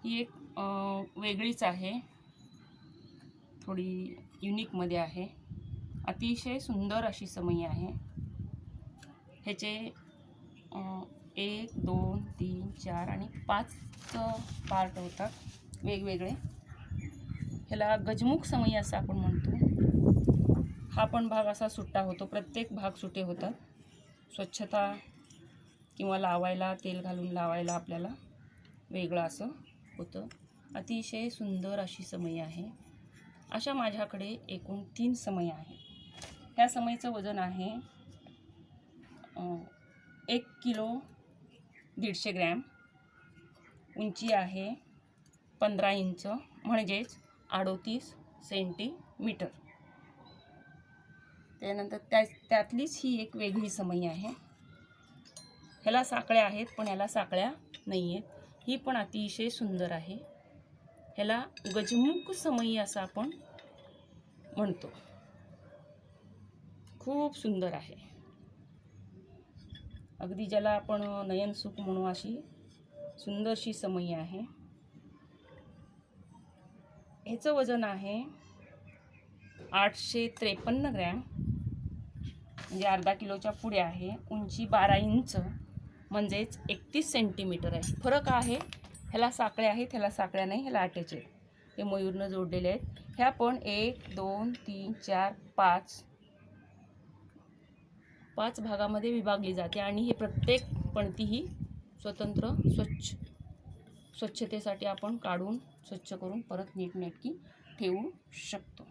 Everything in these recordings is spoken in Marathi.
ही एक वेगळीच आहे, थोडी युनिकमध्ये आहे. अतिशय सुंदर अशी समई आहे. ह्याचे 1 2 3 4 आणि 5 पार्ट होतात वेगवेगळे. ह्याला गजमुख समई असं आपण म्हणतो. हा पण भाग असा सुट्टा होतो, प्रत्येक भाग सुटे होतात. स्वच्छता किंवा लावायला, तेल घालून लावायला आपल्याला वेगळं असं होतं. अतिशय सुंदर अशी समई आहे. अशा माझ्याकडे एकूण 3 समई आहेत. ह्या समईचं वजन आहे 1 किलो 150 ग्रॅम. उंची आहे 15 इंच म्हणजेच 38 सेंटीमीटर. त्यानंतर त्यातलीच ही एक वेगळी समई आहे. ह्याला साकळ्या आहेत पण ह्याला साकळ्या नाही आहेत. ही पण अतिशय सुंदर आहे. ह्याला गजमुख समई असं आपण म्हणतो. खूप सुंदर आहे. अगदी ज्याला आपण नयनसुख म्हणू अशी सुंदरशी समई आहे. ह्याचं वजन आहे 853 ग्रॅम, म्हणजे अर्धा किलोच्या पुढे आहे. उंची 12 इंच म्हणजेच 31 सेंटीमीटर आहे. फरक आहे, ह्याला साकळ्या आहेत, ह्याला साकळ्या नाही, ह्याला अटॅच आहेत. हे मयूरनं जोडलेले आहेत. ह्या पण 1 2 3 4 5 भागामध्ये विभागली जाते आणि हे प्रत्येक पणती ही स्वतंत्र स्वच्छतेसाठी आपण काढून स्वच्छ करून परत नीटनेटकी ठेवू शकतो.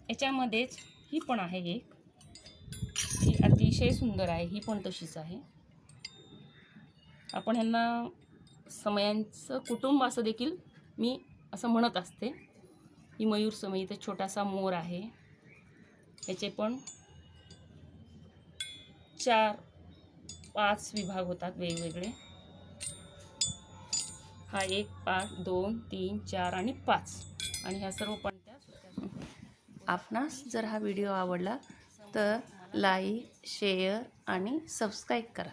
याच्यामध्येच ही पण आहे एक, ही अतिशय सुंदर आहे. ही पण तशीच आहे. आपण ह्यांना समयांचं कुटुंब असं देखील मी असं म्हणत असते. ही मयूर समई, इथे छोटासा मोर आहे. याचे पण 4-5 विभाग होतात वेगवेगळे. हा 1 5 2 3 4 आणि 5 आणि ह्या सर्व पणत्या सुट्ट्या. आपणास जर हा व्हिडिओ आवडला तर लाईक, शेअर आणि सबस्क्राईब करा.